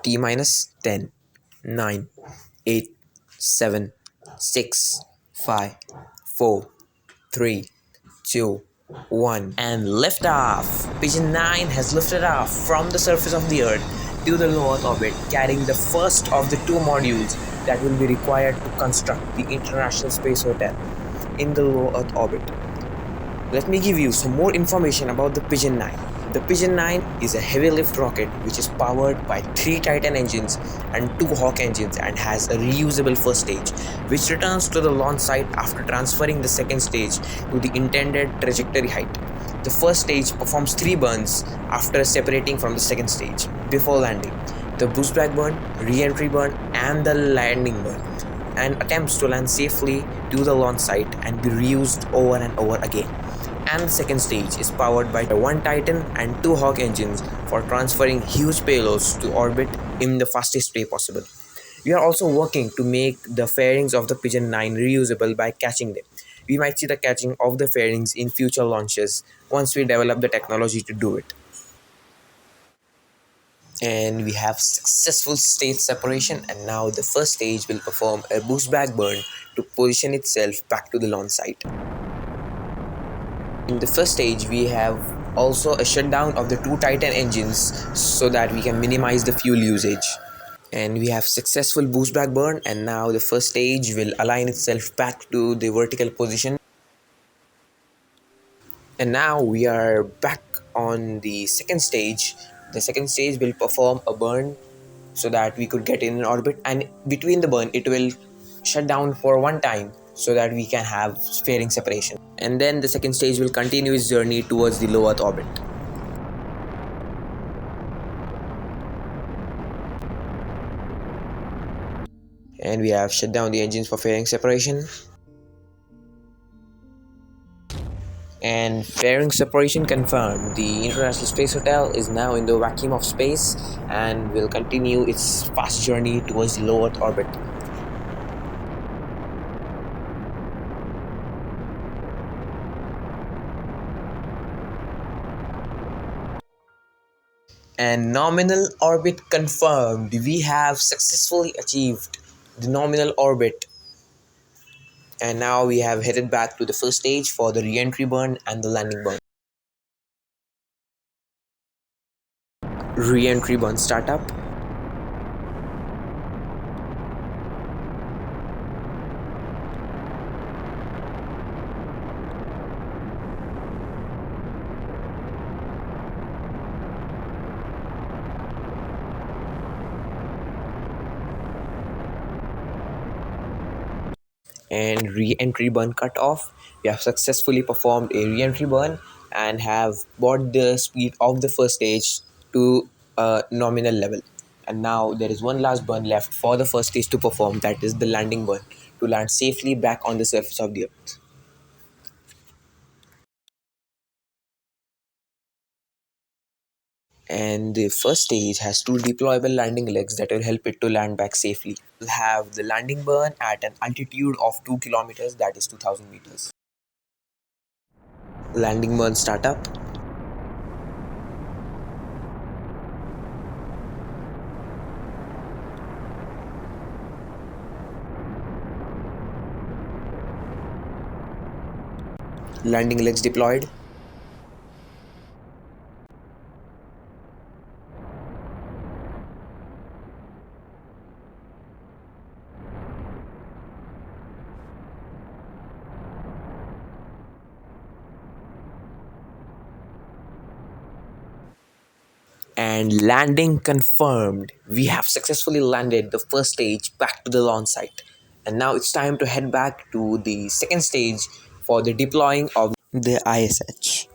T minus 10, 9, 8, 7, 6, 5, 4, 3, 2, 1, and lift off! Pigeon 9 has lifted off from the surface of the Earth to the low Earth orbit, carrying the first of the two modules that will be required to construct the International Space Hotel in the low Earth orbit. Let me give you some more information about the Pigeon 9. The Pigeon 9 is a heavy lift rocket which is powered by 3 Titan engines and 2 Hawk engines and has a reusable first stage, which returns to the launch site after transferring the second stage to the intended trajectory height. The first stage performs 3 burns after separating from the second stage before landing: the boostback burn, re-entry burn, and the landing burn, and attempts to land safely to the launch site and be reused over and over again. And the second stage is powered by 1 Titan and 2 Hawk engines for transferring huge payloads to orbit in the fastest way possible. We are also working to make the fairings of the Pigeon 9 reusable by catching them. We might see the catching of the fairings in future launches once we develop the technology to do it. And we have successful stage separation, and now the first stage will perform a boostback burn to position itself back to the launch site. In the first stage, we have also a shutdown of the 2 Titan engines so that we can minimize the fuel usage. And we have successful boostback burn, and now the first stage will align itself back to the vertical position. And now we are back on the second stage. The second stage will perform a burn so that we could get in an orbit, and between the burn it will shut down for one time so that we can have fairing separation. And then the second stage will continue its journey towards the low Earth orbit. And we have shut down the engines for fairing separation. And fairing separation confirmed. The International Space Hotel is now in the vacuum of space and will continue its fast journey towards the low Earth orbit. And nominal orbit confirmed. We have successfully achieved the nominal orbit. And now we have headed back to the first stage for the re-entry burn and the landing burn. Re-entry burn startup. And re-entry burn cutoff. We have successfully performed a re-entry burn and have brought the speed of the first stage to a nominal level. And now there is one last burn left for the first stage to perform, that is the landing burn, to land safely back on the surface of the Earth. And the first stage has 2 deployable landing legs that will help it to land back safely. We'll have the landing burn at an altitude of 2 kilometers, that is 2000 meters. Landing burn startup. Landing legs deployed. And landing confirmed. We have successfully landed the first stage back to the launch site. And now it's time to head back to the second stage for the deploying of the ISH.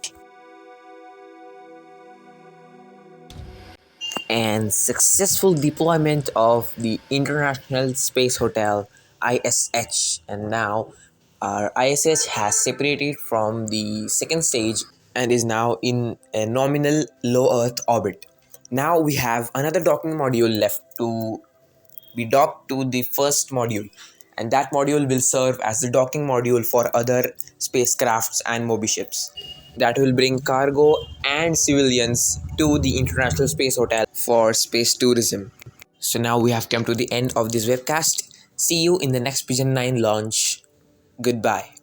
And successful deployment of the International Space Hotel ISH. And now our ISH has separated from the second stage and is now in a nominal low Earth orbit. Now we have another docking module left to be docked to the first module, and that module will serve as the docking module for other spacecrafts and MobiShips that will bring cargo and civilians to the International Space Hotel for space tourism. So now we have come to the end of this webcast. See you in the next Pigeon 9 launch. Goodbye.